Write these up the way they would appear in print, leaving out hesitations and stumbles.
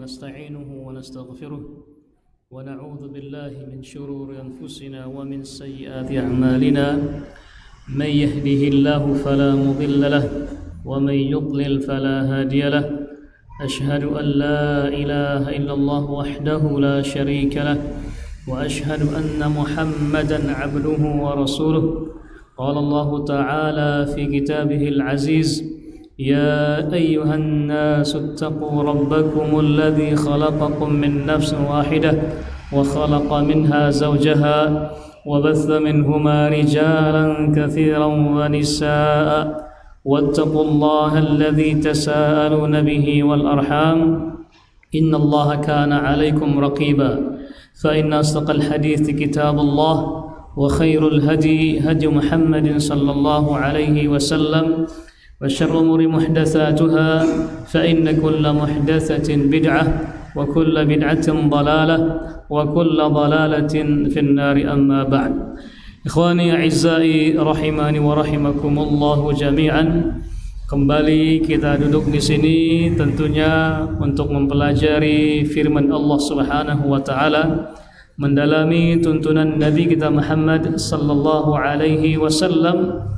ونستعينه ونستغفره ونعوذ بالله من شرور أنفسنا ومن سيئات أعمالنا من يهده الله فلا مضل له ومن يضلل فلا هادي له أشهد أن لا إله إلا الله وحده لا شريك له وأشهد أن محمدا عبده ورسوله قال الله تعالى في كتابه العزيز يا أيها الناس اتقوا ربكم الذي خلقكم من نفس واحدة وخلق منها زوجها وبث منهما رجالا كثيرا ونساء واتقوا الله الذي تساءلون به والأرحام إن الله كان عليكم رقيبا فإن أصدق الحديث كتاب الله وخير الهدي هدي محمد صلى الله عليه وسلم وشر الأمور محدثاتها فإن كل محدثة بدعة وكل بدعة ضلالة وكل ضلالة في النار أما بعد إخواني أعزائي rahimani wa rahimakumullahu jami'an. Kembali kita duduk di sini tentunya untuk mempelajari firman Allah Subhanahu wa taala, mendalami tuntunan Nabi kita Muhammad sallallahu alaihi wasallam,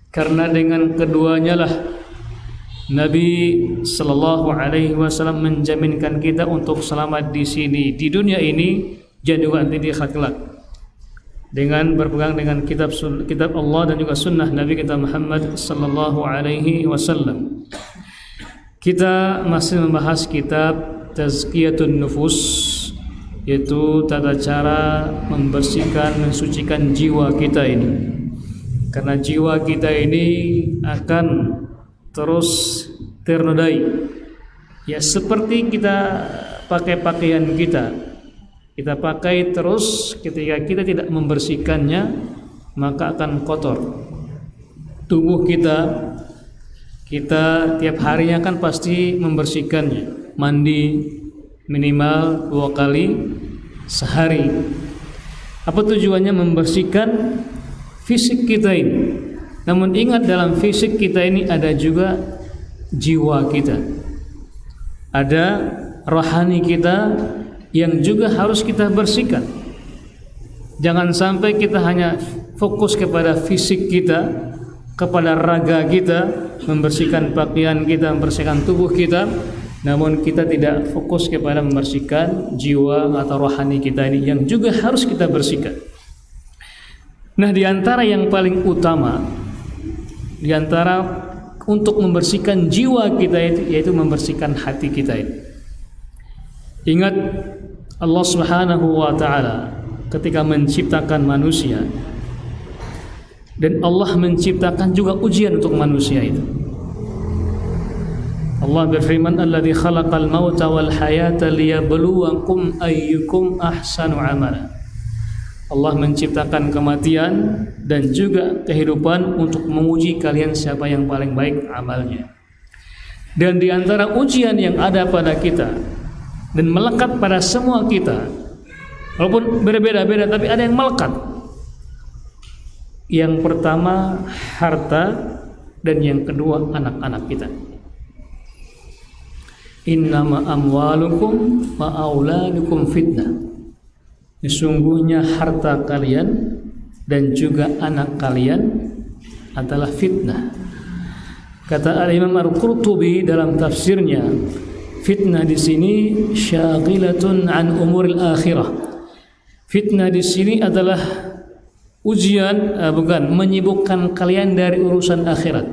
karena dengan keduanya lah Nabi sallallahu alaihi wasallam menjaminkan kita untuk selamat di sini di dunia ini dan juga nanti di akhirat kelak, dengan berpegang dengan kitab Allah dan juga sunnah Nabi kita Muhammad sallallahu alaihi wasallam. Kita masih membahas kitab Tazkiyatun Nufus, yaitu tata cara membersihkan, mensucikan jiwa kita ini. Karena jiwa kita ini akan terus ternodai. Ya seperti kita pakai pakaian kita pakai terus, ketika kita tidak membersihkannya maka akan kotor. Tubuh kita tiap harinya kan pasti membersihkannya, mandi minimal 2 kali sehari. Apa tujuannya? Membersihkan fisik kita ini. Namun ingat, dalam fisik kita ini ada juga jiwa kita, ada rohani kita yang juga harus kita bersihkan. Jangan sampai kita hanya fokus kepada fisik kita, kepada raga kita, membersihkan pakaian kita, membersihkan tubuh kita, namun kita tidak fokus kepada membersihkan jiwa atau rohani kita ini yang juga harus kita bersihkan. Nah, di antara yang paling utama, di antara untuk membersihkan jiwa kita itu, yaitu membersihkan hati kita itu. Ingat, Allah Subhanahu wa taala ketika menciptakan manusia, dan Allah menciptakan juga ujian untuk manusia itu. Allah berfirman, "Alladzi khalaqal mauta wal hayata liyabluwakum ayyukum ahsanu amala." Allah menciptakan kematian dan juga kehidupan untuk menguji kalian siapa yang paling baik amalnya. Dan di antara ujian yang ada pada kita dan melekat pada semua kita, walaupun berbeda-beda tapi ada yang melekat. Yang pertama harta, dan yang kedua anak-anak kita. Innama amwalukum wa auladukum fitnah. Sesungguhnya harta kalian dan juga anak kalian adalah fitnah. Kata Al-Imam Al-Qurtubi dalam tafsirnya, fitnah di sini syaghilatun an umuril akhirah. Fitnah di sini adalah ujian, menyibukkan kalian dari urusan akhirat,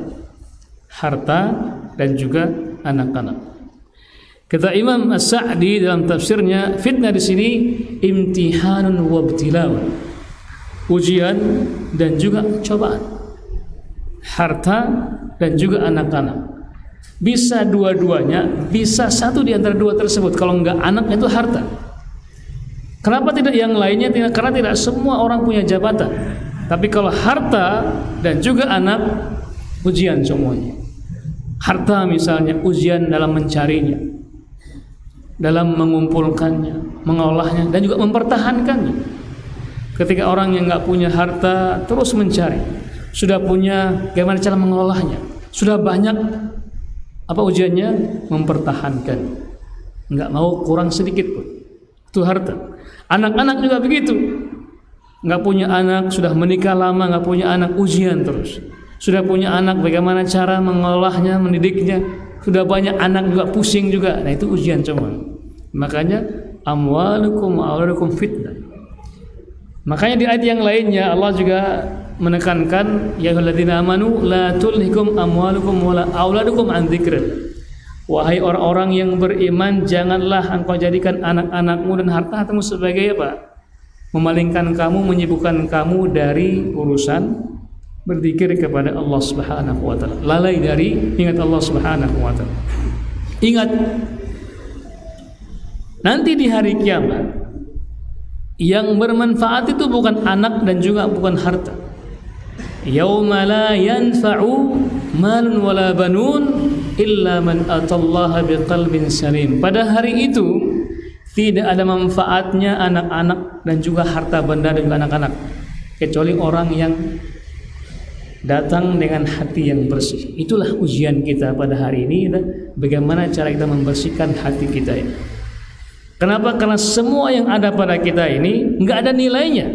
harta dan juga anak-anak. Kata Imam As-Sa'di dalam tafsirnya, fitnah di sini imtihanun wa ibtilaun, ujian dan juga cobaan. Harta dan juga anak-anak. Bisa dua-duanya, bisa satu di antara dua tersebut. Kalau enggak anak, itu harta. Kenapa tidak yang lainnya? Karena tidak semua orang punya jabatan. Tapi kalau harta dan juga anak, ujian semuanya. Harta misalnya ujian dalam mencarinya, dalam mengumpulkannya, mengolahnya, dan juga mempertahankannya. Ketika orang yang nggak punya harta terus mencari, sudah punya, bagaimana cara mengolahnya, sudah banyak, apa ujiannya? Mempertahankan. nggak mau kurang sedikit pun. Itu harta. Anak-anak juga begitu. Nggak punya anak, sudah menikah lama, nggak punya anak, ujian terus. Sudah punya anak, bagaimana cara mengolahnya, mendidiknya. Sudah banyak anak juga, pusing juga. Nah itu ujian semua. Makanya amwalukum wa auladukum fitnah. Makanya di ayat yang lainnya Allah juga menekankan ya ayyuhalladzina amanu la tulhikum amwalukum wala auladukum an dzikrillah. Wahai orang-orang yang beriman, janganlah engkau jadikan anak-anakmu dan harta-hartamu sebagai apa? Memalingkan kamu, menyibukkan kamu dari urusan berzikir kepada Allah Subhanahu wa taala. Lalai dari ingat Allah Subhanahu wa taala. Ingat nanti di hari kiamat yang bermanfaat itu bukan anak dan juga bukan harta. Yauma la yanfa'u malun wala banun illa man atallaha biqalbin salim. Pada hari itu tidak ada manfaatnya anak-anak dan juga harta benda dan anak-anak kecuali orang yang datang dengan hati yang bersih. Itulah ujian kita pada hari ini, bagaimana cara kita membersihkan hati kita ini. Kenapa? Karena semua yang ada pada kita ini nggak ada nilainya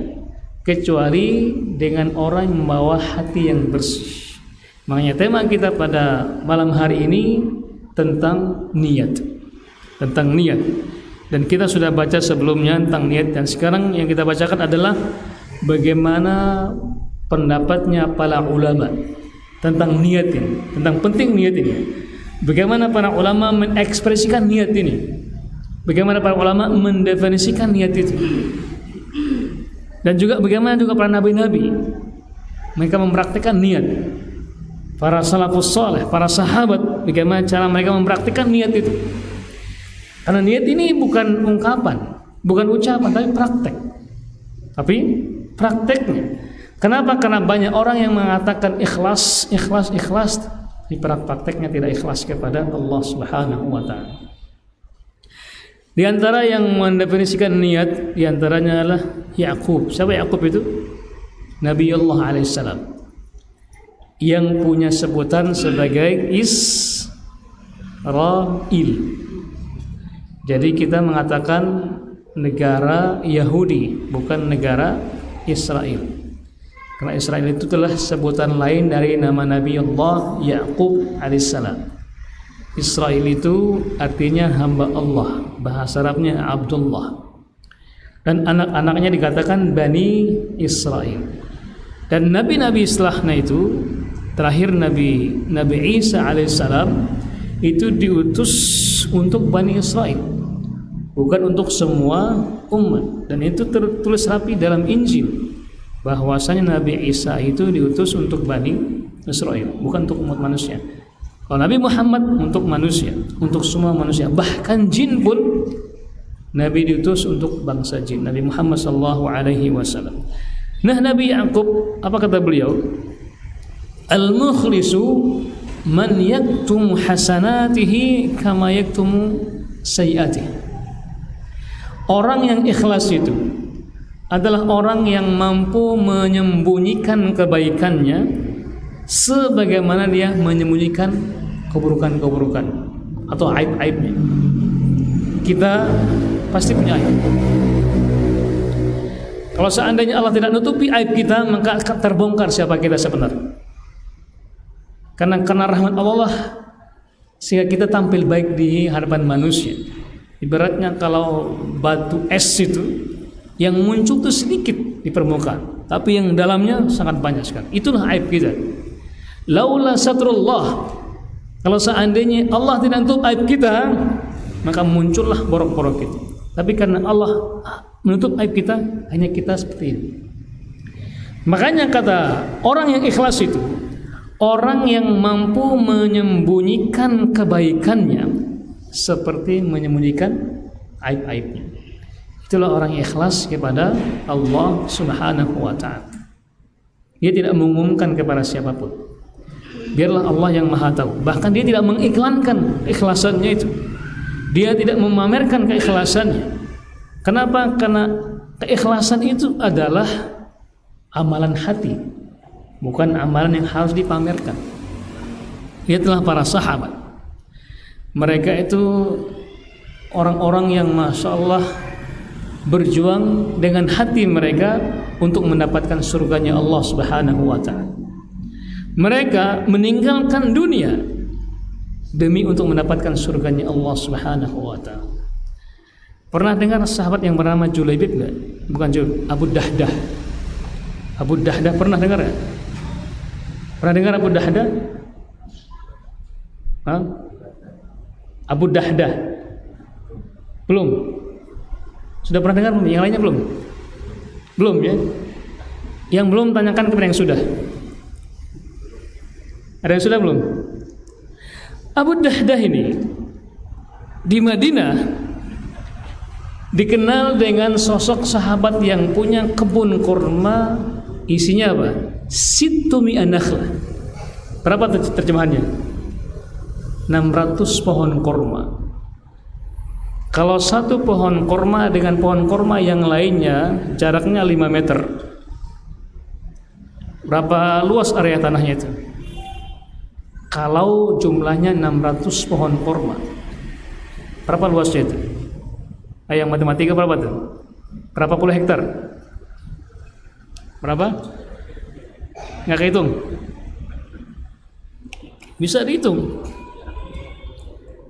kecuali dengan orang yang membawa hati yang bersih. Makanya tema kita pada malam hari ini tentang niat. Tentang niat. Dan kita sudah baca sebelumnya tentang niat, dan sekarang yang kita bacakan adalah bagaimana pendapatnya para ulama tentang niat ini, tentang penting niat ini. Bagaimana para ulama mengekspresikan niat ini. Bagaimana para ulama mendefinisikan niat itu. Dan juga bagaimana juga para nabi-nabi mereka mempraktikkan niat. Para salafus saleh, para sahabat, bagaimana cara mereka mempraktikkan niat itu. Karena niat ini bukan ungkapan, bukan ucapan, tapi praktek. Tapi prakteknya. Kenapa? Karena banyak orang yang mengatakan ikhlas, di prakteknya tidak ikhlas kepada Allah Subhanahu wa taala. Di antara yang mendefinisikan niat, di antaranya adalah Ya'qub. Siapa Ya'qub itu? Nabiullah alaihissalam, yang punya sebutan sebagai Israil. Jadi kita mengatakan negara Yahudi, bukan negara Israel. Karena Israel itu adalah sebutan lain dari nama Nabiullah Ya'qub alaihissalam. Israel itu artinya hamba Allah, bahasa Arabnya Abdullah. Dan anak-anaknya dikatakan Bani Israel. Dan nabi-nabi setelahnya itu, terakhir Nabi Isa alaihissalam itu diutus untuk Bani Israel, bukan untuk semua umat. Dan itu tertulis rapi dalam Injil bahwasanya Nabi Isa itu diutus untuk Bani Israel, bukan untuk umat manusia. Kalau Nabi Muhammad untuk manusia, untuk semua manusia, bahkan jin pun Nabi diutus untuk bangsa jin. Nabi Muhammad SAW. Nah, Nabi Ya'qub, apa kata beliau? Al-mukhlisu man yaktumu hasanatihi kama yaktumu sayyi'atihi. Orang yang ikhlas itu adalah orang yang mampu menyembunyikan kebaikannya sebagaimana dia menyembunyikan keburukan-keburukan atau aib-aibnya. Kita pasti punya aib. Kalau seandainya Allah tidak nutupi aib kita, maka akan terbongkar siapa kita sebenarnya. Karena rahmat Allah sehingga kita tampil baik di hadapan manusia. Ibaratnya kalau batu es itu yang muncul itu sedikit di permukaan, tapi yang dalamnya sangat banyak sekali. Itulah aib kita. Laula satrullah, kalau seandainya Allah tidak menutup aib kita, maka muncullah borok-borok itu. Tapi karena Allah menutup aib kita, hanya kita seperti ini. Makanya kata orang yang ikhlas itu orang yang mampu menyembunyikan kebaikannya seperti menyembunyikan aib-aibnya. Itulah orang yang ikhlas kepada Allah Subhanahu wa ta'ala. Dia tidak mengumumkan kepada siapapun. Biarlah Allah yang Maha tahu. Bahkan dia tidak mengiklankan ikhlasannya itu. Dia tidak memamerkan keikhlasannya. Kenapa? Karena keikhlasan itu adalah amalan hati, bukan amalan yang harus dipamerkan. Lihatlah para sahabat. Mereka itu orang-orang yang Masya Allah berjuang dengan hati mereka untuk mendapatkan surganya Allah Subhanahu wa ta'ala. Mereka meninggalkan dunia demi untuk mendapatkan surganya Allah Subhanahu wa ta'ala. Pernah dengar sahabat yang bernama Julaibib enggak? Bukan Abu Dahdah. Abu Dahdah pernah dengar enggak? Pernah dengar Abu Dahdah? Hah? Abu Dahdah. Belum? Sudah pernah dengar belum? Yang lainnya belum? Belum ya? Yang belum tanyakan kepada yang sudah. Ada yang sudah belum? Abu Dahdah ini di Madinah dikenal dengan sosok sahabat yang punya kebun kurma, isinya apa? Sittumi anakhlah. Berapa terjemahannya? 600 pohon kurma. Kalau satu pohon kurma dengan pohon kurma yang lainnya jaraknya 5 meter. Berapa luas area tanahnya itu? Kalau jumlahnya 600 pohon kurma, berapa luasnya itu? Ayo matematika berapa tuh? Berapa puluh hektar? Berapa? Nggak kehitung? Bisa dihitung.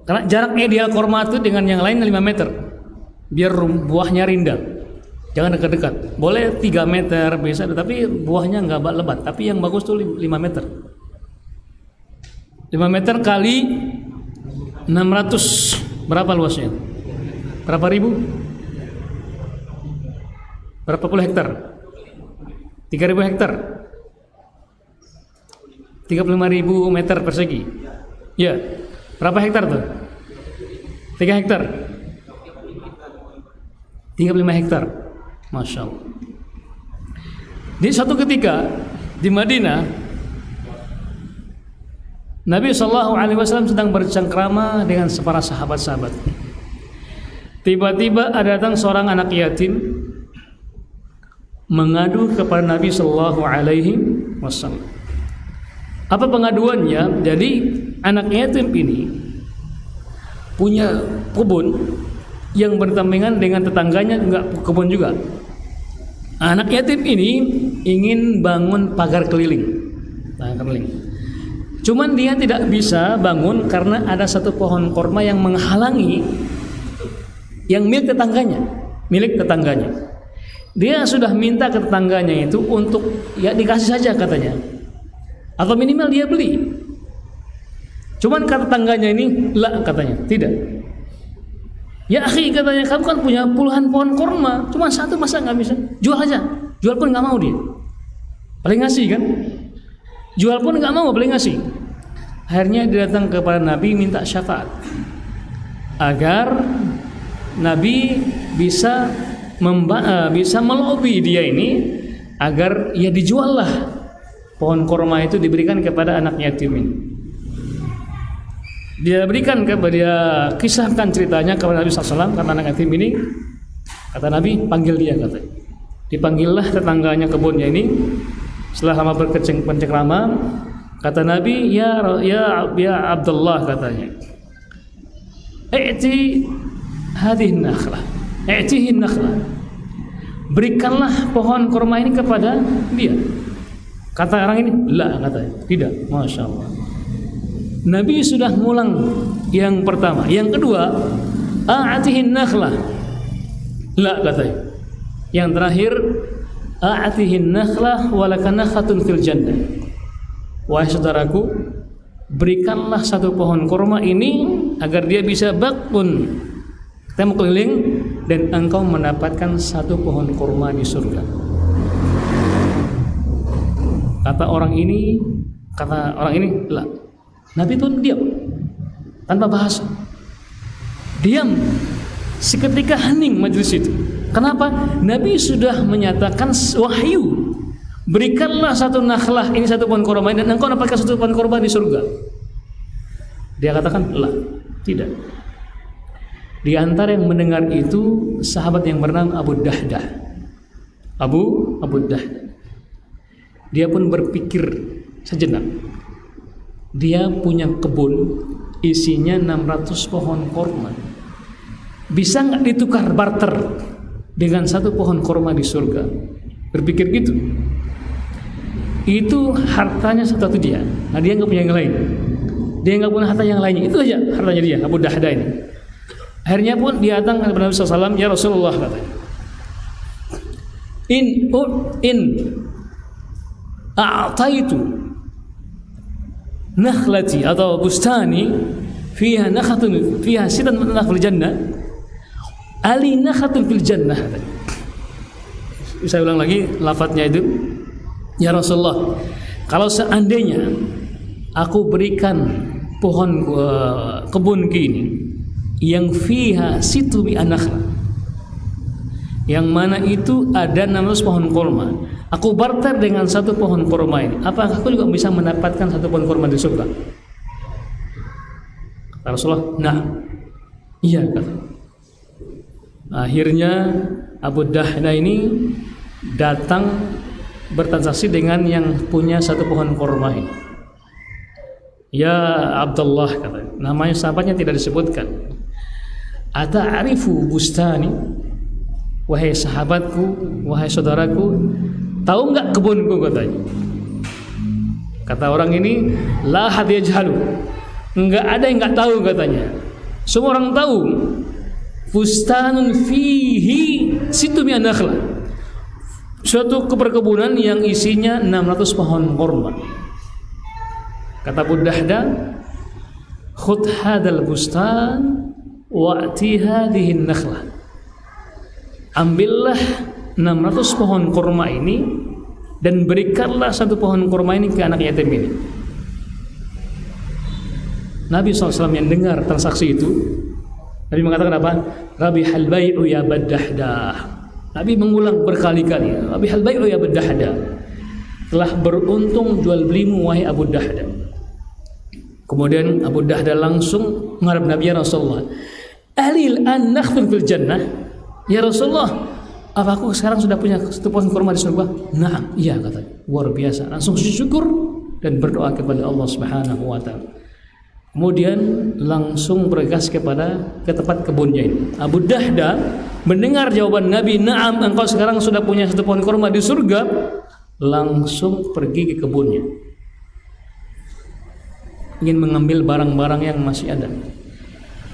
Karena jaraknya dia kurma itu dengan yang lain 5 meter. Biar buahnya rindang. Jangan dekat-dekat. Boleh 3 meter bisa, tapi buahnya nggak lebat. Tapi yang bagus tuh 5 meter. 5 meter kali 600, berapa luasnya? Berapa ribu? Berapa puluh hektar? 3.000 hektar? 35.000 meter persegi. Ya. Berapa hektar tuh? 3 hektar? 35 hektar. Masya Allah. Di suatu ketika di Madinah, Nabi SAW sedang bercengkrama dengan para sahabat-sahabat. Tiba-tiba ada datang seorang anak yatim mengadu kepada Nabi SAW. Apa pengaduannya? Jadi anak yatim ini punya kebun yang berdampingan dengan tetangganya, enggak kebun juga. Anak yatim ini ingin bangun pagar keliling. Cuman dia tidak bisa bangun karena ada satu pohon kurma yang menghalangi, yang milik tetangganya. Dia sudah minta ke tetangganya itu untuk ya dikasih saja katanya, atau minimal dia beli. Cuman kata tetangganya ini, lah katanya, tidak. Ya akhi katanya, kamu kan punya puluhan pohon kurma, cuma satu masa nggak bisa? Jual aja, jual pun nggak mau dia. Paling ngasih kan? Jual pun nggak mau, paling ngasih. Akhirnya dia datang kepada Nabi minta syafaat agar Nabi bisa melobi dia ini agar ya dijuallah pohon kurma itu, diberikan kepada anak yatim ini. Dia berikan kepada dia, kisahkan ceritanya kepada Nabi SAW karena anak yatim ini. Kata Nabi, panggil dia katanya. Dipanggillah tetangganya kebunnya ini. Setelah lama bercengkrama, kata Nabi, ya Abdullah katanya, i'tihin nakhlah, berikanlah pohon kurma ini kepada dia. Kata orang ini, la katanya, tidak. Masya Allah. Nabi sudah ngulang yang pertama. Yang kedua, a'tihin nakhlah, la katanya. Yang terakhir, a'tihin nakhlah walaka nakhatun fil jannah. Wahai saudaraku, berikanlah satu pohon kurma ini agar dia bisa bakun, kita mau keliling, dan engkau mendapatkan satu pohon kurma di surga. Kata orang ini, lah. Nabi pun diam, tanpa bahasa. Diam. Seketika hening majelis itu. Kenapa? Nabi sudah menyatakan wahyu, berikanlah satu nakhlah, ini satu pohon kurma, dan engkau dapatkan satu pohon kurma di surga. Dia katakan, lah, tidak. Di antara yang mendengar itu sahabat yang bernama Abu Dahdah. Abu Dahdah. Dia pun berpikir sejenak. Dia punya kebun isinya 600 pohon kurma. Bisa nggak ditukar barter dengan satu pohon kurma di surga? Berpikir gitu. Itu hartanya satu dia. Nah, dia nggak punya yang lain. Dia nggak punya harta yang lainnya. Itu aja hartanya dia, Abu Dahda ini. Akhirnya pun dia datang kepada Nabi SAW, ya Rasulullah, katanya, in a'taitu nakhlati atau bustani fiha nakhatun fiha sitan min nakhl jannah ali nakhatun fil jannah. Saya ulang lagi lafadznya itu, ya Rasulullah, kalau seandainya aku berikan pohon kebun ini yang fiha situ bi anakhla, yang mana itu ada 600 pohon kurma, aku barter dengan satu pohon kurma ini, apakah aku juga bisa mendapatkan satu pohon kurma di surga? Kata Rasulullah, nah, iya, kata. Akhirnya Abu Dahda ini datang bertransaksi dengan yang punya satu pohon kurma ini. Ya Abdullah, kata, namanya sahabatnya tidak disebutkan. Ata'arifu bustani, wahai sahabatku, wahai saudaraku, tahu nggak kebunku, katanya. Kata orang ini, la had yajhalu, nggak ada yang nggak tahu, katanya. Semua orang tahu. Fustanun fihi situ min nakhla, suatu perkebunan yang isinya 600 pohon kurma. Kata Abu Dahda, khudh hadzal bustan wa'ti hadhihi an-nakhlah, ambillah 600 pohon kurma ini dan berikanlah satu pohon kurma ini ke anak yatim ini. Nabi SAW yang dengar transaksi itu, Nabi mengatakan apa? Rabihal bai'u ya Abu Dahda. Nabi mengulang berkali-kali, Rabihal bai'u ya Abu Dahda, telah beruntung jual belimu wahai Abu Dahda. Kemudian Abu Dahda langsung menghadap Nabi, ya Rasulullah, alil an nakhthul fil jannah, ya Rasulullah, apa aku sekarang sudah punya satu pohon kurma di surga? Nah, iya, katanya. Luar biasa. Langsung syukur dan berdoa kepada Allah Subhanahu wa taala. Kemudian langsung bergegas ke tempat kebunnya ini. Abu Dahda mendengar jawaban Nabi, "Na'am, engkau sekarang sudah punya satu pohon kurma di surga." Langsung pergi ke kebunnya, ingin mengambil barang-barang yang masih ada.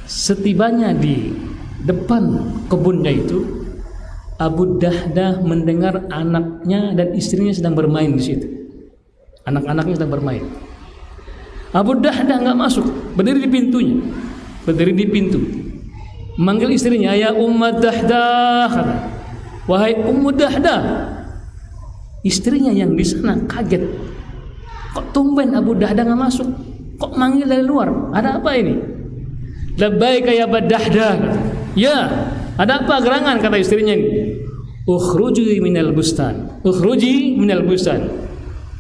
Setibanya di depan kebunnya itu, Abu Dahda mendengar anaknya dan istrinya sedang bermain di situ. Anak-anaknya sedang bermain. Abu Dahda nggak masuk, berdiri di pintunya, manggil istrinya, ya Ummu Dahda, kata, wahai Ummu Dahda. Istrinya yang di sana kaget, kok tumben Abu Dahda nggak masuk, kok manggil dari luar, ada apa ini? Labbaika ya Abu Dahda, ya, ada apa gerangan, kata istrinya ini. Ukhruji minal bustan,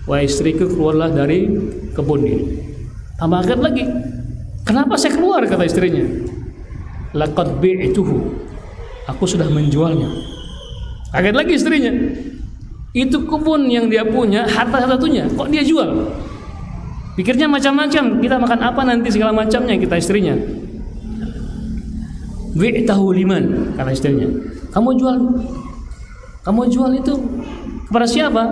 wahai istriku, keluarlah dari kebun ini. Tambah kaget lagi, kenapa saya keluar, kata istrinya. Laqad bi'tuhu, aku sudah menjualnya. Kaget lagi istrinya, itu kebun yang dia punya, harta satunya, kok dia jual? Pikirnya macam-macam, kita makan apa nanti, segala macamnya, kita istrinya. Bi'tahu liman, kata istrinya, kamu jual itu kepada siapa?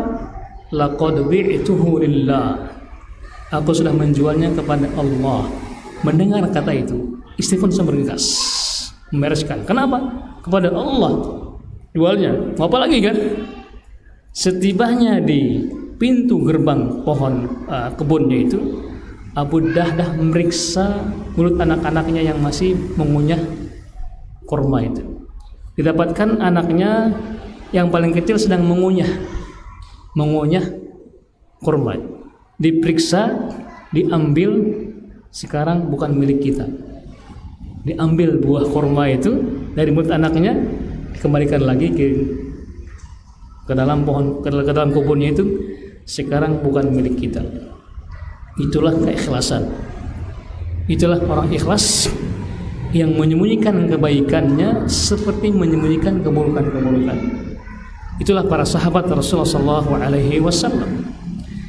Laqad bi'tuhu lillah, aku sudah menjualnya kepada Allah. Mendengar kata itu, istri pun bergegas membereskan. Kenapa? Kepada Allah jualnya. Mau apa lagi kan? Setibanya di pintu gerbang pohon kebunnya itu, Abu Dahdah memeriksa mulut anak-anaknya yang masih mengunyah kurma itu. Didapatkan anaknya yang paling kecil sedang mengunyah kurma. Diperiksa, diambil, sekarang bukan milik kita. Diambil buah kurma itu dari mulut anaknya, dikembalikan lagi ke dalam kebunnya itu, sekarang bukan milik kita. Itulah keikhlasan. Itulah orang ikhlas yang menyembunyikan kebaikannya seperti menyembunyikan keburukan-keburukan. Itulah para sahabat Rasulullah SAW.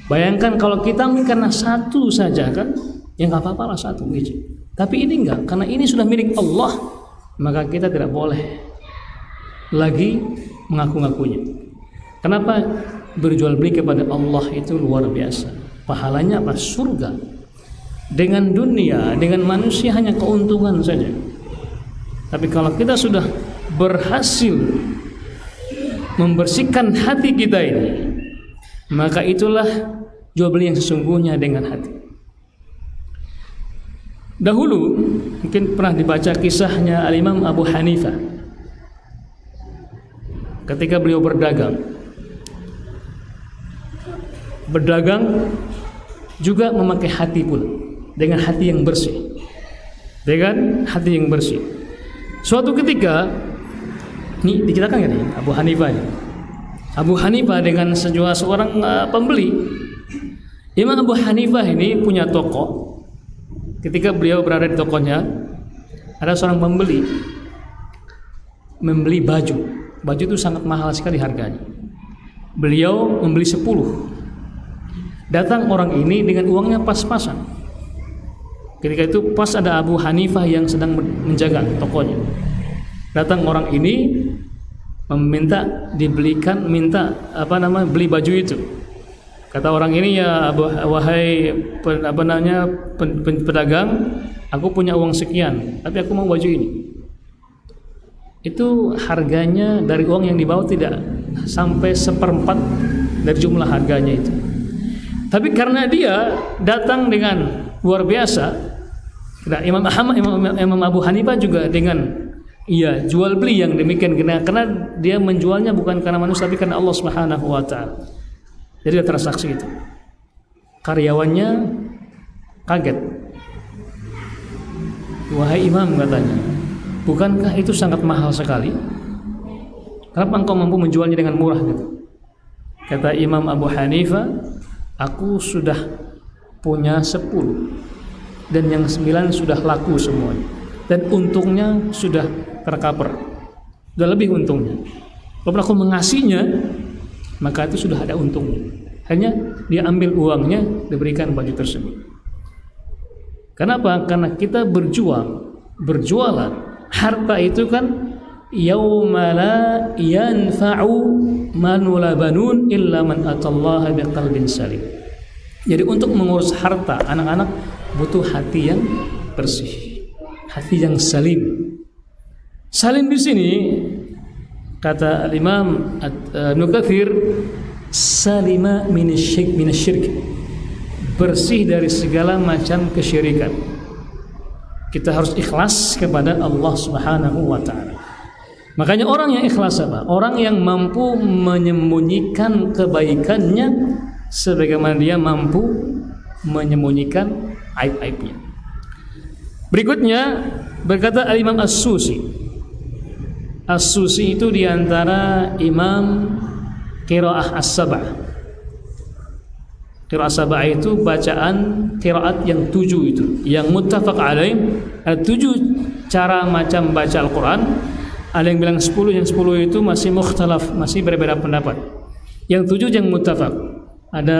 Bayangkan kalau kita karena satu saja kan, ya nggak apa-apa lah satu biji. Tapi ini enggak, karena ini sudah milik Allah. maka kita tidak boleh lagi mengaku-ngakunya. Kenapa? Berjual beli kepada Allah itu luar biasa. Pahalanya apa? Surga. Dengan dunia, dengan manusia hanya keuntungan saja. Tapi kalau kita sudah berhasil membersihkan hati kita ini, maka itulah jual beli yang sesungguhnya dengan hati. Dahulu mungkin pernah dibaca kisahnya Al-Imam Abu Hanifah ketika beliau berdagang juga memakai hati pun, dengan hati yang bersih, Suatu ketika ini diceritakan kan ya, Abu Hanifah dengan seorang pembeli. Imam Abu Hanifah ini punya toko. Ketika beliau berada di tokonya, ada seorang membeli baju. Baju itu sangat mahal sekali harganya. Beliau membeli 10. Datang orang ini dengan uangnya pas-pasan. Ketika itu pas ada Abu Hanifah yang sedang menjaga tokonya. Datang orang ini beli baju itu. Kata orang ini, ya wahai pedagang, aku punya uang sekian, tapi aku mau baju ini. Itu harganya dari uang yang dibawa tidak sampai 1/4 dari jumlah harganya itu. Tapi karena dia datang dengan luar biasa, Imam Abu Hanifah juga dengan jual beli yang demikian, karena dia menjualnya bukan karena manusia tapi karena Allah Subhanahu wa taala. Jadi ada transaksi itu. Karyawannya kaget. Wahai imam, katanya, bukankah itu sangat mahal sekali? Kenapa engkau mampu menjualnya dengan murah gitu? Kata Imam Abu Hanifah, aku sudah punya 10 dan yang 9 sudah laku semuanya, dan untungnya sudah tercover, sudah lebih untungnya. Kalau aku mengasihnya, maka itu sudah ada untungnya. Hanya dia ambil uangnya, diberikan baju tersebut. Kenapa? Karena kita berjualan. Harta itu kan yauma la yanfa'u man wala banun illa man atallaha biqalbin salim. Jadi untuk mengurus harta anak-anak butuh hati yang bersih, hati yang salim. Salim di sini kata Imam Ibnu Katsir, salima minasyirk, bersih dari segala macam kesyirikan. Kita harus ikhlas kepada Allah Subhanahu wa taala. Makanya orang yang ikhlas apa? Orang yang mampu menyembunyikan kebaikannya sebagaimana dia mampu menyembunyikan aib-aibnya. Berikutnya berkata Al-Imam As-Susi. As-Susi itu diantara imam qiraah as-sab'ah. Qiraah as-sab'ah itu bacaan qiraat yang 7 itu, yang muttafaq alaih. Ada 7 cara macam baca Al-Quran. Ada yang bilang 10, yang 10 itu masih mukhtalaf, masih berbeda pendapat. Yang 7 yang muttafaq. Ada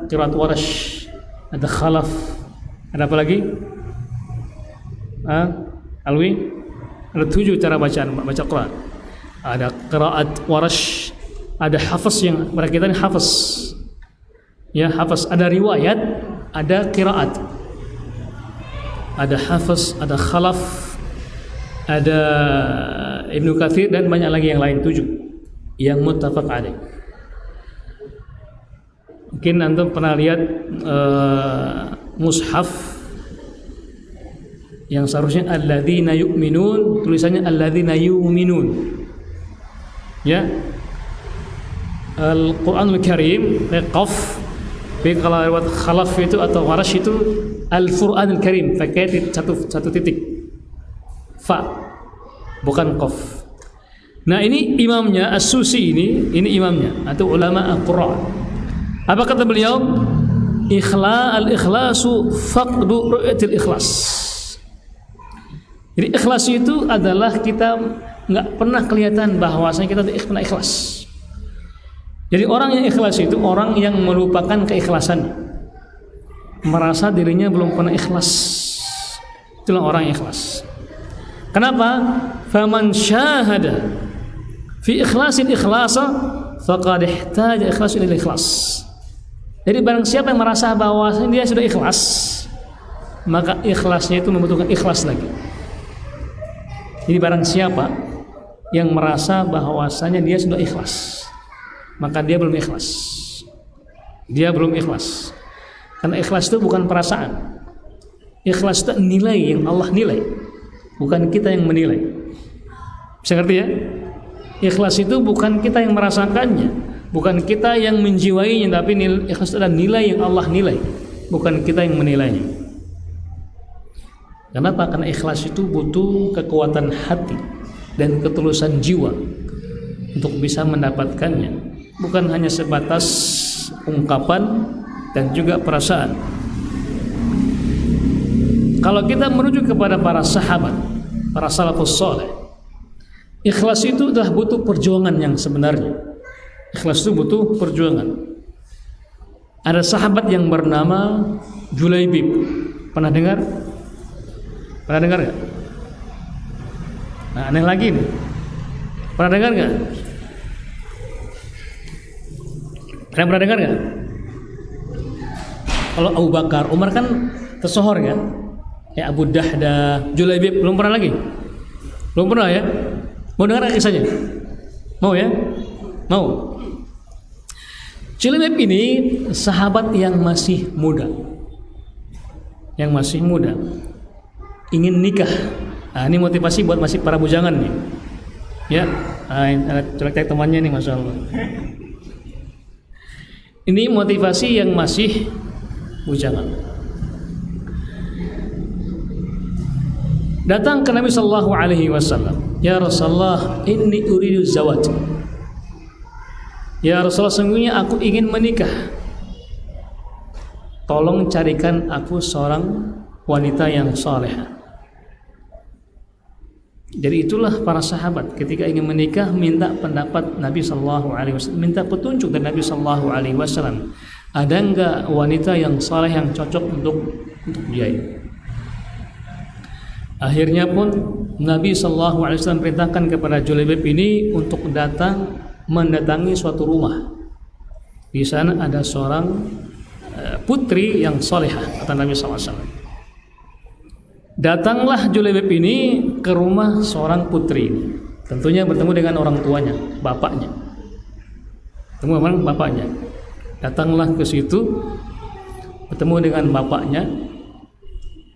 qiraat Warash, ada Khalaf, ada apa lagi? Alwi? Ada 7 cara baca Quran. Ada qiraat Warash, ada Hafiz yang berkaitan Hafiz. Ya, Hafiz, ada riwayat, ada qiraat. Ada Hafiz, ada Khalaf, ada Ibnu Katsir dan banyak lagi yang lain, 7 yang muttafaq alaih. Mungkin antum pernah lihat mushaf yang seharusnya alladzina yu'minun, tulisannya alladzina yu'minun. Ya. Al-Qur'anul Karim qaf, kalau lewat Khalaf itu atau Warash itu Al-Qur'anul Karim pakai satu titik fa, bukan qaf. Nah, ini imamnya As-Susi, ini imamnya atau ulama Al-Qur'an. Apa kata beliau? Al-ikhlasu faqdu ru'yatil ikhlas. Jadi ikhlas itu adalah kita nggak pernah kelihatan bahwasanya kita pernah ikhlas. Jadi orang yang ikhlas itu orang yang melupakan keikhlasan, merasa dirinya belum pernah ikhlas. Itulah orang yang ikhlas. Kenapa? Faman syahada fi ikhlasin ikhlasa faqad ihtaja ikhlasun ila ikhlas. Jadi barang siapa yang merasa bahwa dia sudah ikhlas, maka ikhlasnya itu membutuhkan ikhlas lagi. Jadi barang siapa yang merasa bahwasanya dia sudah ikhlas, maka dia belum ikhlas. Dia belum ikhlas. Karena ikhlas itu bukan perasaan. Ikhlas itu nilai yang Allah nilai, bukan kita yang menilai. Bisa ngerti ya? Ikhlas itu bukan kita yang merasakannya, bukan kita yang menjiwainya, tapi ikhlas itu adalah nilai yang Allah nilai, bukan kita yang menilainya. Kenapa? Karena ikhlas itu butuh kekuatan hati dan ketulusan jiwa untuk bisa mendapatkannya, bukan hanya sebatas ungkapan dan juga perasaan. Kalau kita merujuk kepada para sahabat, para salafus saleh, ikhlas itu adalah butuh perjuangan yang sebenarnya. Ikhlas itu butuh perjuangan. Ada sahabat yang bernama Julaibib. Pernah dengar? Pernah dengar nggak? Nah, aneh lagi nih. Pernah dengar nggak? Pernah dengar nggak? Kalau Abu Bakar, Umar kan tersohor kan? Ya Abu Dahda, Julaibib, belum pernah lagi? Belum pernah ya? Mau dengar kisahnya? Mau ya? Mau. Julaibib ini sahabat yang masih muda. Yang masih muda. Ingin nikah. Nah, ini motivasi buat masih para bujangan nih. Ya, ada colek temannya nih, Masya Allah. Ini motivasi yang masih bujangan. Datang ke Nabi sallallahu alaihi wasallam, "Ya Rasulullah, inni uridu zawaj." Ya Rasulullah, sesungguhnya aku ingin menikah. Tolong carikan aku seorang wanita yang salehah. Jadi itulah para sahabat ketika ingin menikah minta pendapat Nabi sallallahu alaihi wasallam, minta petunjuk dari Nabi sallallahu alaihi wasallam. Ada enggak wanita yang saleh yang cocok untuk dia ini? Akhirnya pun Nabi sallallahu alaihi wasallam perintahkan kepada Julaibib ini untuk mendatangi suatu rumah. Di sana ada seorang putri yang salehah, kata Nabi sallallahu alaihi wasallam. Datanglah Julaibib ini ke rumah seorang putri. Tentunya bertemu dengan orang tuanya, bapaknya. Bertemu dengan bapaknya. Datanglah ke situ, bertemu dengan bapaknya.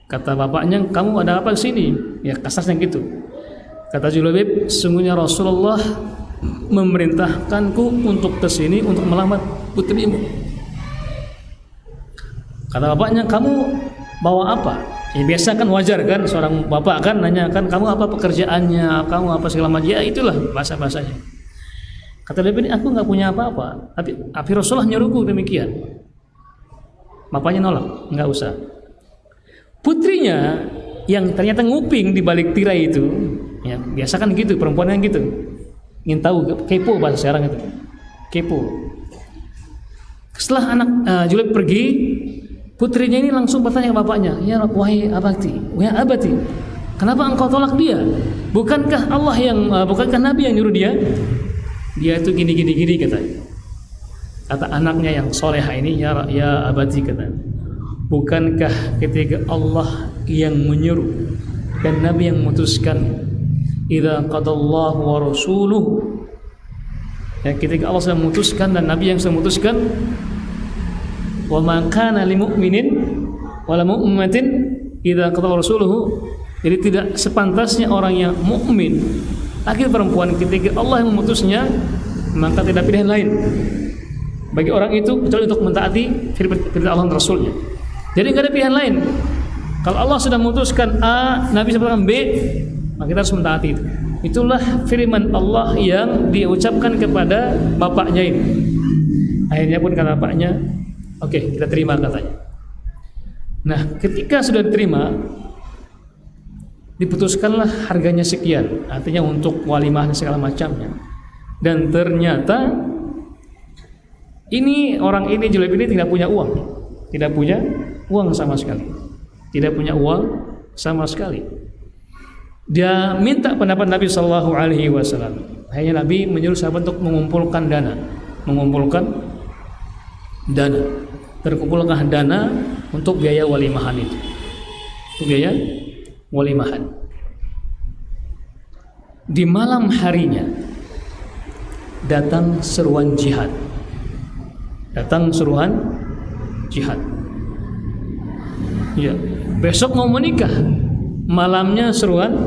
Kata bapaknya, "Kamu ada apa di sini?" Ya kasarnya gitu. Kata Julaibib, "Sungguhnya Rasulullah memerintahkanku untuk ke sini untuk melamar putrimu." Kata bapaknya, "Kamu bawa apa?" Ya biasa kan, wajar kan, seorang bapak kan nanya kan, "Kamu apa pekerjaannya, kamu apa segala macam." Ya itulah bahasa-bahasanya. Kata dia, "Ini aku nggak punya apa-apa, tapi Rasulullah nyuruhku demikian." Bapaknya nolak, nggak usah. Putrinya yang ternyata nguping di balik tirai itu, ya biasa kan gitu, perempuan yang gitu, ingin tahu, kepo bahasa sekarang itu, kepo. Setelah anak Julaibib pergi, putrinya ini langsung bertanya ke bapaknya, "Ya wahai abati, wahai abati, kenapa engkau tolak dia? Bukankah Allah yang, bukankah Nabi yang nyuruh dia?" Dia itu gini katanya. Kata anaknya yang soleha ini, ya abati, katanya, "Bukankah ketika Allah yang menyuruh dan Nabi yang memutuskan, idza qadallahu wa rasuluhu," ya, ketika Allah sudah memutuskan dan Nabi yang sudah memutuskan, "Wa ma kana lil mu'minin wala mu'minatin idza qada rasuluhu," jadi tidak sepantasnya orang yang mukmin laki perempuan ketika Allah yang memutusnya, maka tidak pilihan lain bagi orang itu kecuali untuk mentaati firman Allah dan Rasulnya. Jadi nggak ada pilihan lain. Kalau Allah sudah memutuskan A, Nabi sudah memutuskan B, maka kita harus mentaati itu. Itulah firman Allah yang diucapkan kepada bapaknya ini. Akhirnya pun kata bapaknya, "Oke, kita terima," katanya. Nah, ketika sudah diterima, diputuskanlah harganya sekian, artinya untuk walimah dan segala macamnya. Dan ternyata ini orang ini, Julaibib ini tidak punya uang, tidak punya uang sama sekali, tidak punya uang sama sekali. Dia minta pendapat Nabi Shallallahu Alaihi Wasallam. Akhirnya Nabi menyuruh sahabat untuk mengumpulkan dana. Terkumpulkan dana untuk biaya walimahan itu. Untuk biaya walimahan. Di malam harinya datang seruan jihad. Ya, besok mau menikah. Malamnya seruan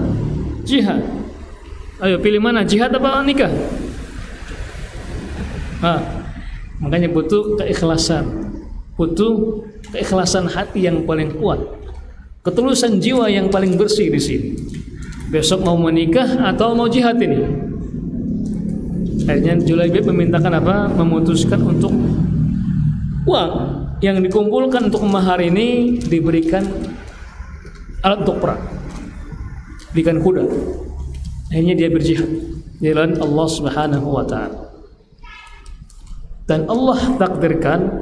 jihad. Ayo pilih mana, jihad apa nikah? Makanya butuh keikhlasan hati yang paling kuat, ketulusan jiwa yang paling bersih di sini. Besok mau menikah atau mau jihad ini? Akhirnya Julaibib memintakan apa? Memutuskan untuk uang yang dikumpulkan untuk mahar ini diberikan alat untuk perang, berikan kuda. Akhirnya dia berjihad di jalan Allah Subhanahu wa taala. Dan Allah takdirkan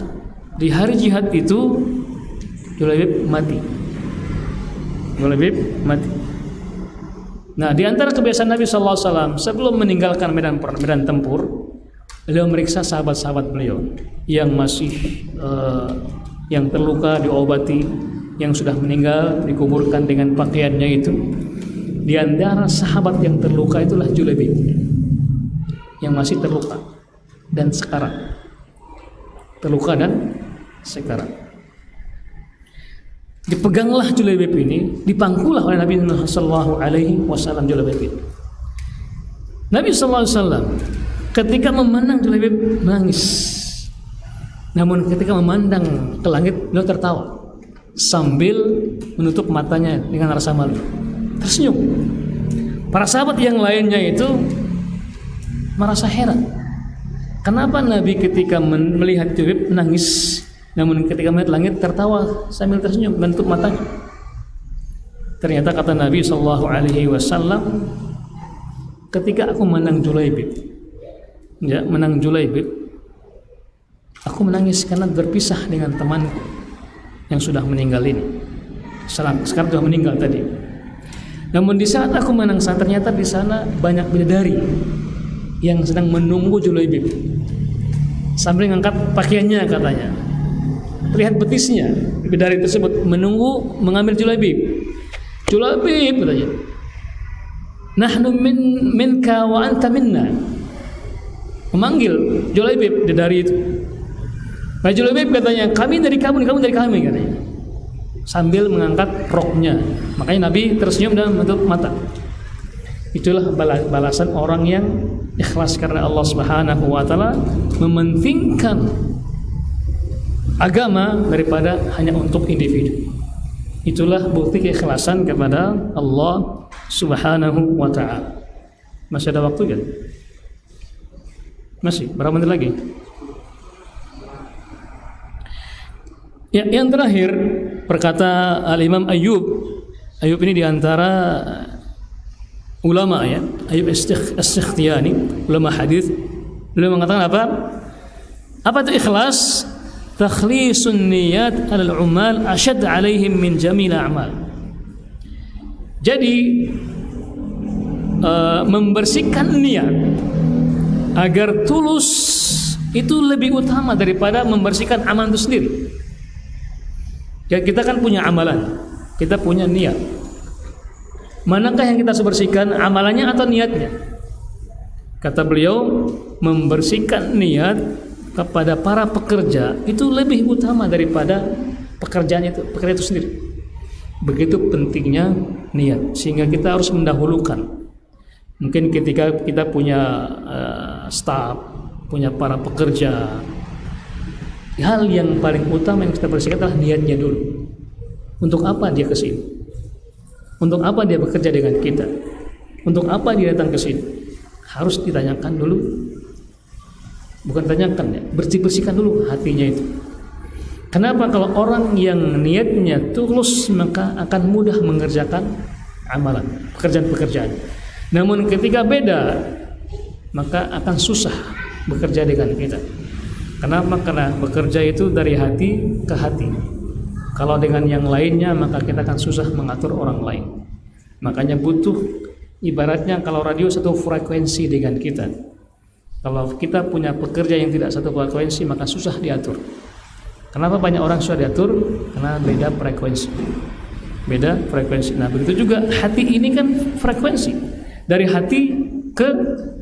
di hari jihad itu Julaibib mati. Nah, di antara kebiasaan Nabi sallallahu alaihi wasallam sebelum meninggalkan medan tempur, beliau meriksa sahabat-sahabat beliau yang masih yang terluka diobati, yang sudah meninggal dikuburkan dengan pakaiannya itu. Di antara sahabat yang terluka itulah Julaibib yang masih terluka dan sekarang. Dipeganglah Julaibib ini, dipangkulah oleh Nabi sallallahu alaihi wasallam Julaibib ini. Nabi sallallahu alaihi wasallam ketika memandang Julaibib menangis. Namun ketika memandang ke langit beliau tertawa sambil menutup matanya dengan rasa malu. Tersenyum. Para sahabat yang lainnya itu merasa heran. Kenapa Nabi ketika melihat Julaibib menangis, namun ketika melihat langit tertawa sambil tersenyum dan tutup matanya? Ternyata kata Nabi sallallahu alaihi wasallam, ketika aku menang Julaibib, aku menangis karena berpisah dengan temanku yang sudah meninggal ini. Sekarang sudah meninggal tadi. Namun di saat aku menang sana, ternyata di sana banyak bidadari yang sedang menunggu Julaibib sambil mengangkat pakaiannya katanya. Terlihat betisnya bidadari tersebut menunggu mengambil Julaibib katanya. Nahnu minka wa anta minna. Memanggil Julaibib bidadari itu. Nah, Julaibib katanya, kami dari kamu dari kami katanya. Sambil mengangkat roknya. Makanya Nabi tersenyum dan menutup mata. Itulah balasan orang yang ikhlas karena Allah Subhanahu wa taala, mementingkan agama daripada hanya untuk individu. Itulah bukti keikhlasan kepada Allah Subhanahu wa taala. Masih ada waktu kan? Masih berapa menit lagi? Ya, yang terakhir berkata Al-Imam Ayyub ini diantara ulama ya, Ayyub As-Sikhtiyani, ulama hadis. Beliau mengatakan apa? Apa itu ikhlas? Takhlisun niyat alal umal ashad alaihim min jamil a'mal. Jadi membersihkan niat agar tulus itu lebih utama daripada membersihkan amal itu sendiri. Ya, kita kan punya amalan, kita punya niat. Manakah yang kita bersihkan, amalannya atau niatnya? Kata beliau, membersihkan niat kepada para pekerja itu lebih utama daripada pekerja itu sendiri. Begitu pentingnya niat, sehingga kita harus mendahulukan. Mungkin ketika kita punya staf, punya para pekerja, hal yang paling utama yang kita bersihkan adalah niatnya dulu. Untuk apa dia ke sini? Untuk apa dia bekerja dengan kita? Untuk apa dia datang ke sini? Harus ditanyakan dulu. Bukan tanyakan ya, bersihkan dulu hatinya itu. Kenapa? Kalau orang yang niatnya tulus, maka akan mudah mengerjakan amalan, pekerjaan-pekerjaan. Namun ketika beda, maka akan susah bekerja dengan kita. Kenapa? Karena bekerja itu dari hati ke hati. Kalau dengan yang lainnya, maka kita akan susah mengatur orang lain. Makanya butuh, ibaratnya kalau radio satu frekuensi dengan kita. Kalau kita punya pekerja yang tidak satu frekuensi, maka susah diatur. Kenapa banyak orang susah diatur? Karena beda frekuensi. Beda frekuensi. Nah, begitu juga hati ini kan frekuensi. Dari hati ke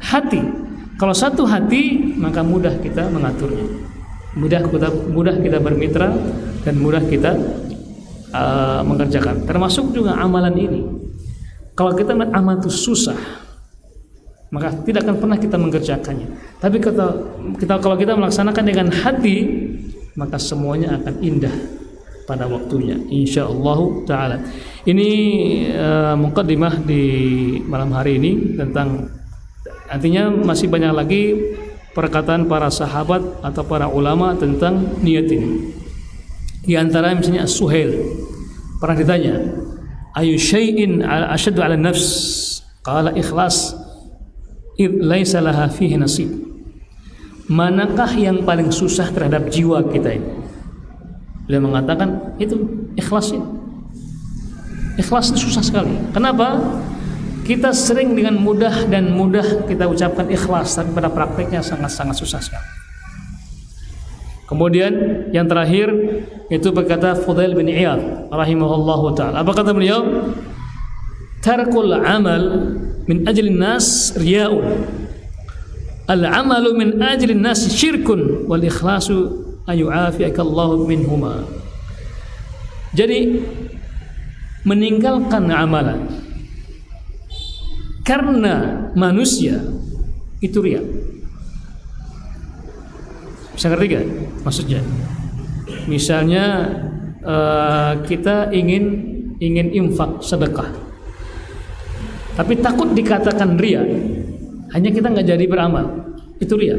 hati. Kalau satu hati, maka mudah kita mengaturnya. Mudah kita bermitra dan mudah kita mengerjakan. Termasuk juga amalan ini. Kalau kita melihat amal itu susah, maka tidak akan pernah kita mengerjakannya. Tapi kalau kita melaksanakan dengan hati, maka semuanya akan indah pada waktunya, insyaallah taala. Ini muqaddimah di malam hari ini tentang, artinya masih banyak lagi perkataan para sahabat atau para ulama tentang niat ini. Di antara misalnya As-Suhail pernah ditanya, ayu syai'in asyaddu 'ala nafs? Qala ikhlas id laisa laha fihi nasib. Manakah yang paling susah terhadap jiwa kita ini? Beliau mengatakan itu ikhlas ini. Ikhlas itu susah sekali. Kenapa? Kita sering dengan mudah kita ucapkan ikhlas, tapi pada prakteknya sangat-sangat susah sekali. Kemudian yang terakhir itu berkata Fudail bin Iyad rahimahullahu taala. Apa kata beliau? Tarkul amal min ajli nas riya'un. Al-amalu min ajli nas syirkun wal ikhlasu ayu'afiyaka Allah minhuma. Jadi meninggalkan amalan karena manusia itu riya. Bisa ngerti gak maksudnya? Misalnya kita ingin infak sedekah, tapi takut dikatakan riya, hanya kita nggak jadi beramal, itu riya.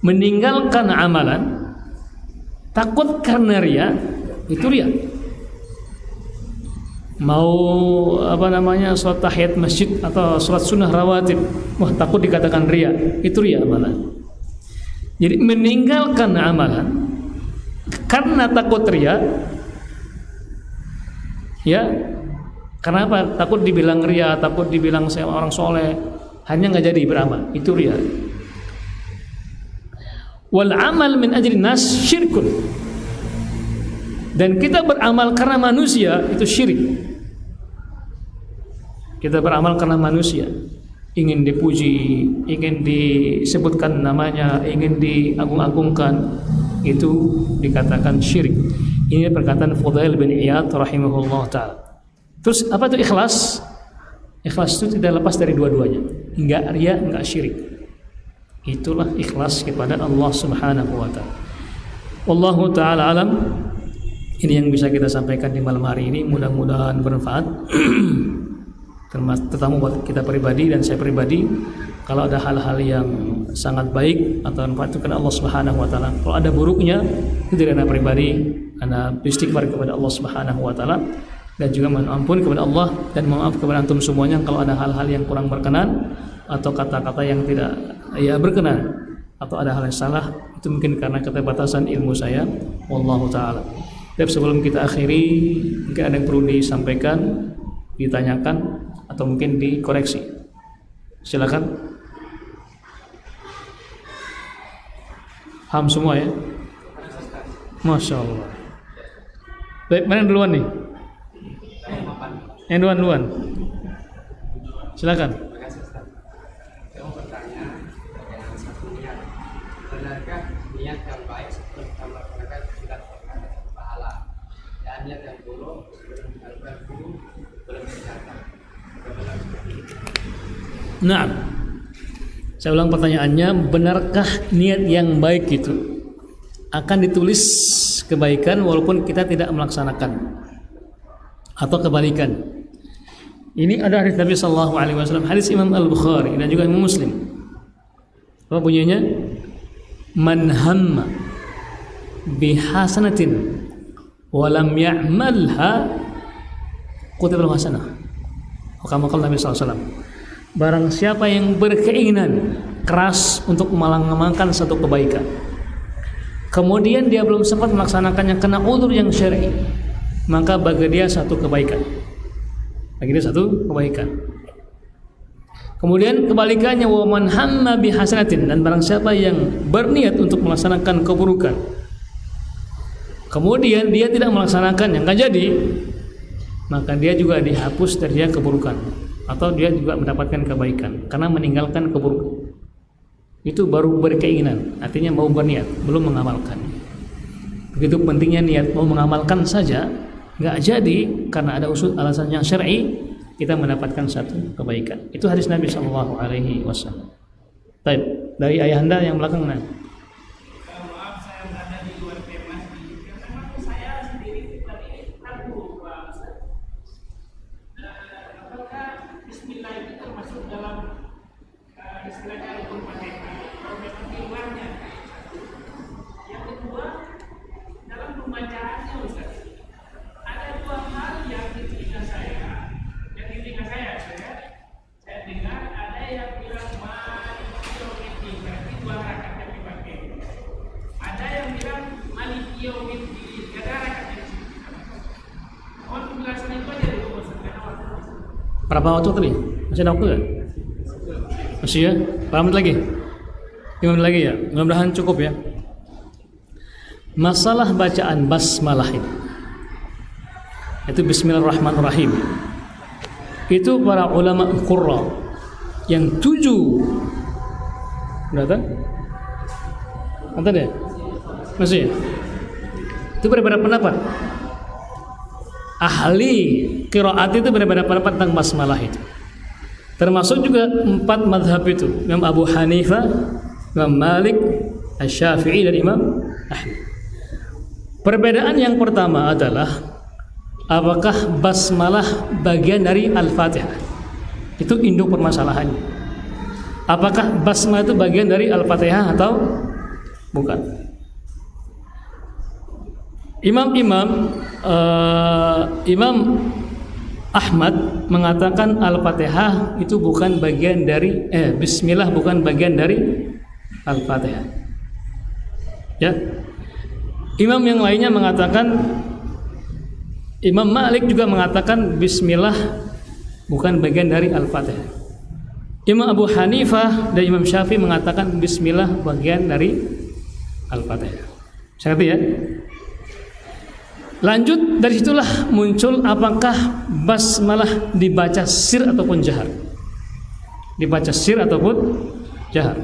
Meninggalkan amalan takut karena riya, itu riya. Mau sholat tahiyat masjid atau sholat sunnah rawatib, wah takut dikatakan riya, itu riya amalan. Jadi meninggalkan amalan karena takut riya, ya, karena apa? Takut dibilang riya, takut dibilang saya orang soleh, hanya nggak jadi beramal, itu riya. Wal amal min ajli nas syirkun. Dan kita beramal karena manusia itu syirik. Kita beramal karena manusia, ingin dipuji, ingin disebutkan namanya, ingin diagung-agungkan, itu dikatakan syirik. Ini perkataan Fudail bin Iyad rahimahullah ta'ala. Terus apa itu ikhlas? Ikhlas itu tidak lepas dari dua-duanya, enggak riya, enggak syirik. Itulah ikhlas kepada Allah Subhanahu wa ta'ala. Wallahu ta'ala alam. Ini yang bisa kita sampaikan di malam hari ini, mudah-mudahan bermanfaat. Terutama buat kita pribadi dan saya pribadi. Kalau ada hal-hal yang sangat baik atau manfaat itu karena Allah Subhanahu wa taala. Kalau ada buruknya itu dari anak pribadi, anak beristighfar kepada Allah Subhanahu wa taala dan juga mohon ampun kepada Allah dan mohon maaf kepada antum semuanya kalau ada hal-hal yang kurang berkenan atau kata-kata yang tidak berkenan atau ada hal yang salah, itu mungkin karena keterbatasan ilmu saya. Wallahu taala. Dan sebelum kita akhiri, mungkin ada yang perlu disampaikan, ditanyakan, atau mungkin dikoreksi. Silakan. Paham semua ya? Masya Allah. Baik, mana yang duluan nih? Yang duluan. Silakan. Saya mau bertanya dengan satu niat. Benarkah niat yang baik sebelum kita melakukan tidak ada pahala? Dan niat yang buruk sebelum melakukan guru belum dicatat. Nah, saya ulang pertanyaannya, benarkah niat yang baik itu akan ditulis kebaikan walaupun kita tidak melaksanakan, atau kebalikan? Ini ada hadis Nabi sallallahu alaihi wasallam, hadis Imam Al-Bukhari dan juga Imam Muslim. Apa bunyinya? Man hamma bihasanatin wa lam ya'malha kutiba lahu hasanah. Kama qala Nabi sallallahu alaihi wasallam. Barang siapa yang berkeinginan keras untuk mengamalkan satu kebaikan, kemudian dia belum sempat melaksanakannya karena uzur yang syar'i, maka bagi dia satu kebaikan. Bagi dia satu kebaikan. Kemudian kebalikannya, wa man hamma bihasanatin, dan barang siapa yang berniat untuk melaksanakan keburukan, kemudian dia tidak melaksanakan, yang enggak jadi, maka dia juga dihapus dari dia keburukan, atau dia juga mendapatkan kebaikan karena meninggalkan keburukan. Itu baru berkeinginan, artinya mau berniat, belum mengamalkan. Begitu pentingnya niat, mau mengamalkan saja nggak jadi karena ada alasan yang syar'i, kita mendapatkan satu kebaikan. Itu hadis Nabi Shallallahu Alaihi Wasallam. Baik, dari ayahanda yang belakang nah. Maaf, saya berada di luar tema. Karena saya sendiri tadi ragu, Pak Ustaz. Apakah Bismillah itu termasuk dalam istilahnya rukun Fatihah? Kalau memang di luarnya. Yang kedua, dalam pembacaannya Ustaz, ada dua hal yang di telinga saya. Saya dengar ada yang bilang Maliki Yaumiddin, berarti 2 rakaat yang dipakai. Ada yang bilang Maliki Yaumiddin, ada rakaat yang dipakai. Mohon penjelasan itu aja dulu Ustaz. Berapa waktu tadi? Masih ada waktu nggak? Masih ya? Berapa menit lagi? 5 menit lagi ya? Mudah-mudahan cukup ya. Masalah bacaan basmalah itu Bismillahirrahmanirrahim. Itu para ulama qurra yang 7 berapa? Ada deh? Masih ya? Itu berbeda pendapat. Ahli qiraat itu berbeda pendapat tentang basmalah itu. Termasuk juga 4 mazhab itu, Imam Abu Hanifah, Imam Malik, Asy-Syafi'i, dan Imam Ahmad. Perbedaan yang pertama adalah apakah basmalah bagian dari Al-Fatihah? Itu induk permasalahannya. Apakah basmalah itu bagian dari Al-Fatihah atau bukan? Imam Ahmad mengatakan Al-Fatihah itu bukan bagian dari Bismillah bukan bagian dari Al-Fatihah. Ya. Imam yang lainnya mengatakan, Imam Malik juga mengatakan Bismillah bukan bagian dari Al-Fatihah. Imam Abu Hanifah dan Imam Syafi'i mengatakan Bismillah bagian dari Al-Fatihah. Saya ya. Lanjut dari situlah muncul apakah basmalah dibaca sir ataupun jahar. Dibaca sir ataupun jahar.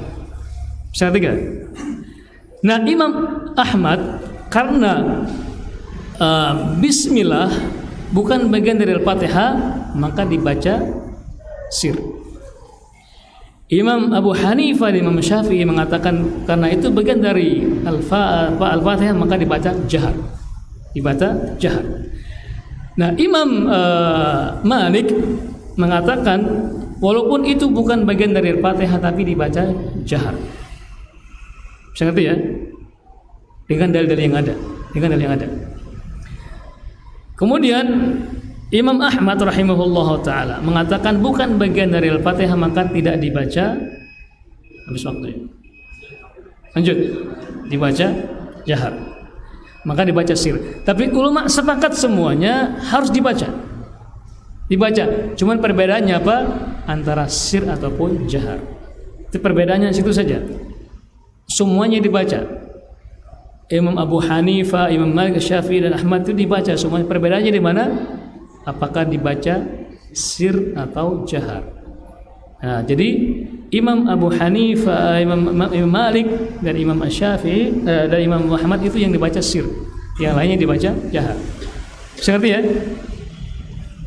Saya tiga. Nah, Imam Ahmad karena Bismillah bukan bagian dari Al-Fatihah, maka dibaca sir. Imam Abu Hanifah dan Imam Syafi'i mengatakan karena itu bagian dari Al-Fatihah, maka dibaca jahar. Dibaca jahar. Nah, Imam Malik mengatakan walaupun itu bukan bagian dari Al-Fatihah tapi dibaca jahar. Bisa ngerti ya? Dengan dalil-dalil yang ada. Dengan dalil yang ada. Kemudian Imam Ahmad rahimahullah ta'ala mengatakan bukan bagian dari Al-Fatihah maka tidak dibaca. Habis waktunya. Lanjut. Dibaca jahar. Maka dibaca sir. Tapi ulama sepakat semuanya harus dibaca. Dibaca. Cuman perbedaannya apa? Antara sir ataupun jahar. Itu perbedaannya situ saja. Semuanya dibaca. Imam Abu Hanifah, Imam Malik, Syafi'i dan Ahmad itu dibaca semuanya. Perbedaannya di mana? Apakah dibaca sir atau jahar? Nah, jadi Imam Abu Hanifah, Imam Malik dan Imam Syafi'i dan Imam Muhammad itu yang dibaca sir, yang lainnya dibaca jahar. Bisa ngerti ya?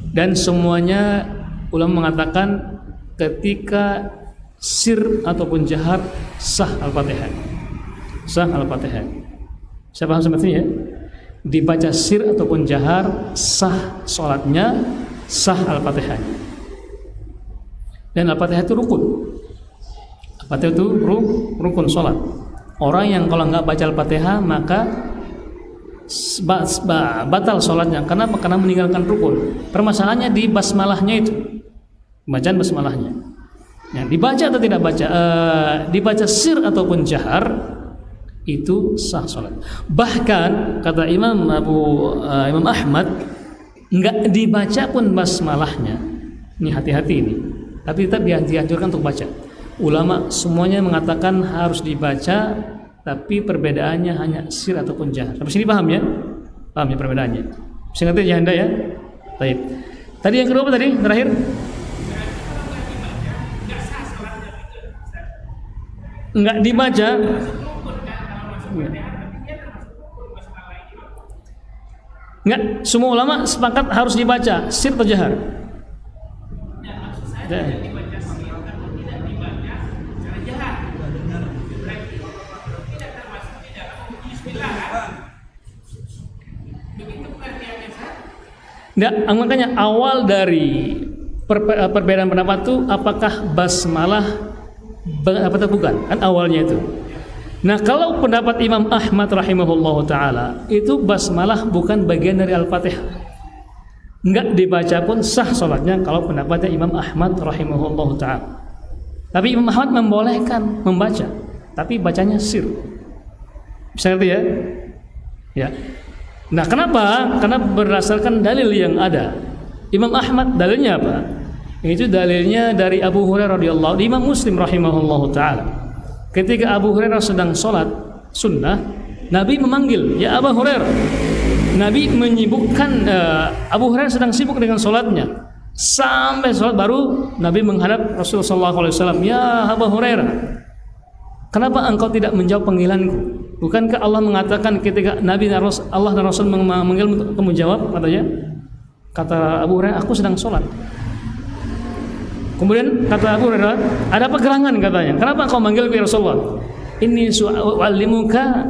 Dan semuanya ulama mengatakan ketika sir ataupun jahar sah Al-Fatihah. Sah Al-Fatihah. Saya paham seperti ya? Dibaca sir ataupun jahar sah salatnya, sah Al-Fatihah. Dan Al-Fatihah itu rukun. Al-Fatihah itu rukun salat. Orang yang kalau nggak baca Al-Fatihah maka batal salatnya. Kenapa? Karena meninggalkan rukun. Permasalahannya di basmalahnya itu. Bacaan basmalahnya. Ya, dibaca atau tidak baca? Dibaca sir ataupun jahar itu sah sholat. Bahkan kata Imam Ahmad, nggak dibaca pun basmalahnya. Ini hati-hati ini. Tapi tetap dianjurkan untuk baca. Ulama semuanya mengatakan harus dibaca, tapi perbedaannya hanya sir ataupun jahar. Sampai sini paham ya? Paham ya perbedaannya? Bisa ngerti ya Anda ya? Baik. Tadi yang kedua apa tadi? Terakhir? Nggak dibaca. Nggak, semua ulama sepakat harus dibaca sir atau jahar. Nggak, makanya awal dari perbedaan pendapat itu apakah basmalah atau bukan, kan awalnya itu. Nah, kalau pendapat Imam Ahmad rahimahullahu taala itu basmalah bukan bagian dari Al-Fatihah, nggak dibaca pun sah sholatnya kalau pendapatnya Imam Ahmad rahimahullahu taala. Tapi Imam Ahmad membolehkan membaca, tapi bacanya sir. Bisa ngerti ya? Ya. Nah, kenapa? Karena berdasarkan dalil yang ada. Imam Ahmad dalilnya apa? Itu dalilnya dari Abu Hurairah radhiyallahu anhu, Imam Muslim rahimahullahu taala. Ketika Abu Hurairah sedang sholat sunnah, Nabi memanggil, "Ya Abu Hurairah." Nabi menyibukkan Abu Hurairah sedang sibuk dengan sholatnya. Sampai sholat baru Nabi menghadap Rasulullah SAW, "Ya Abu Hurairah, kenapa engkau tidak menjawab panggilanku? Bukankah Allah mengatakan ketika Nabi dan Allah dan Rasul memanggil untuk menjawab?" Katanya. Kata Abu Hurairah, "Aku sedang sholat." Kemudian kata Abu Hurairah, "Ada apa gerangan?" katanya. "Kenapa kau manggil ya Rasulullah?" "Inni su'allimuka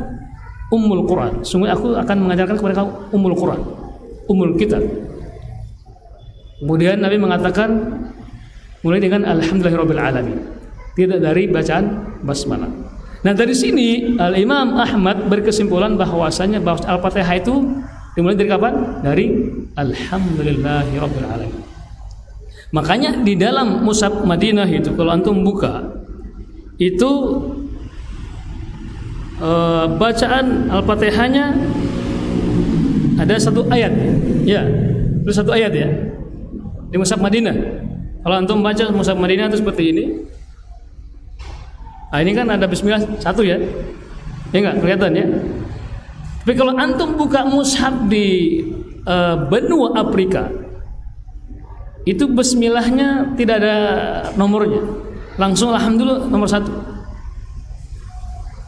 Ummul Quran." Sungguh aku akan mengajarkan kepada kau Ummul Quran, Ummul Kitab. Kemudian Nabi mengatakan mulai dengan Alhamdulillahirabbil alamin, tidak dari bacaan basmalah. Nah, dari sini Al-Imam Ahmad berkesimpulan bahwasanya Al-Fatihah itu dimulai dari kapan? Dari Alhamdulillahirabbil alamin. Makanya di dalam Mushaf Madinah itu kalau antum buka itu bacaan Al-Fatihahnya ada satu ayat ya, itu satu ayat ya di Mushaf Madinah. Kalau antum baca Mushaf Madinah itu seperti ini. Nah, ini kan ada bismillah satu ya, ya nggak kelihatan ya. Tapi kalau antum buka mushaf di benua Afrika, itu bismillahnya tidak ada nomornya, langsung alhamdulillah nomor 1.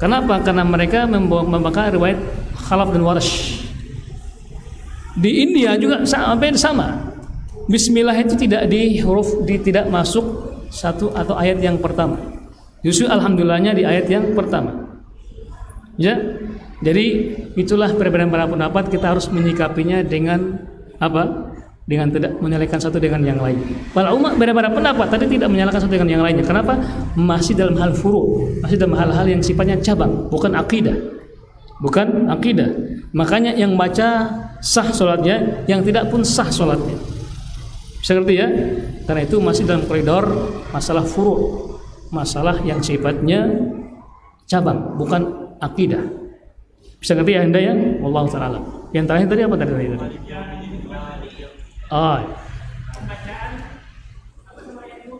Kenapa? Karena mereka memakai riwayat Khalaf dan Warash. Di India juga sampai sama. Bismillah itu tidak tidak masuk satu atau ayat yang pertama. Justru alhamdulillahnya di ayat yang pertama. Ya. Jadi itulah perbedaan pendapat, kita harus menyikapinya dengan apa? Dengan tidak menyalahkan satu dengan yang lain. Para ulama beda-beda pendapat, tadi tidak menyalahkan satu dengan yang lainnya. Kenapa? Masih dalam hal furu', masih dalam hal-hal yang sifatnya cabang, bukan akidah. Bukan akidah. Makanya yang baca sah sholatnya, yang tidak pun sah sholatnya. Bisa ngerti ya? Karena itu masih dalam koridor masalah furu', masalah yang sifatnya cabang, bukan akidah. Bisa ngerti ya Anda ya? Wallahu ta'ala. Yang terakhir tadi apa tadi? Bacaan apa namanya itu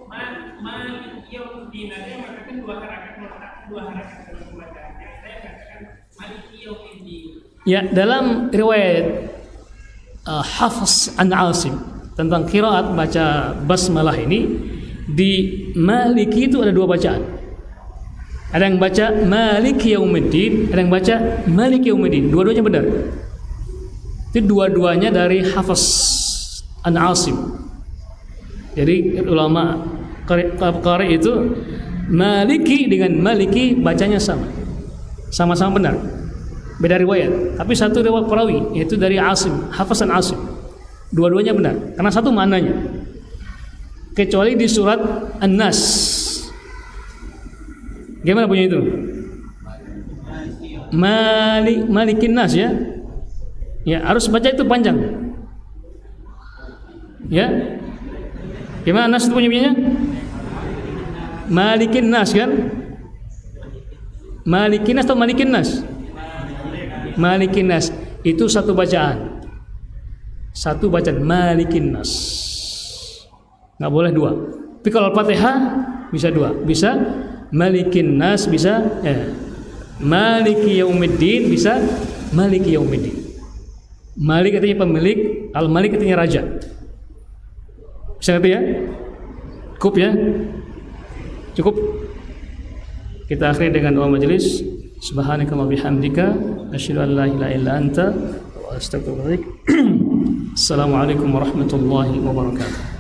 Malik Yaumiddin, ada yang mengatakan dua harakat dalam pembacaannya. Saya katakan Malik Yaumiddin. Ya, dalam riwayat Hafs an Asim tentang qiraat baca basmalah ini, di Maliki itu ada dua bacaan. Ada yang baca Malik Yaumiddin, ada yang baca Malik Yaumiddin. Dua-duanya benar. Itu dua-duanya dari Hafs an Asim. Jadi ulama qari itu Maliki dengan Maliki bacanya sama. Sama-sama benar. Beda riwayat, tapi satu riwayat perawi yaitu dari Asim, Hafs an Asim. Dua-duanya benar karena satu maknanya. Kecuali di surat An-Nas. Gimana punya itu? Malikin Nas ya. Ya, harus baca itu panjang. Ya. Gimana Nas itu punya? Malikin Nas kan? Malikin Nas atau Malikin Nas? Malikin Nas. Itu satu bacaan. Satu bacaan Malikin Nas. Nggak boleh dua. Tapi kalau Al-Fatihah bisa dua. Bisa Malikin Nas, bisa Maliki Yaumiddin, bisa Maliki Yaumiddin. Malik artinya pemilik, Al-Malik artinya raja. Bisa ngerti ya? Cukup ya? Cukup. Kita akhiri dengan doa majelis. Subhanaka wa bihamdika asyhadu an la ilaha illa anta wa astaghfiruka wa atubu ilaik. Assalamualaikum warahmatullahi wabarakatuh.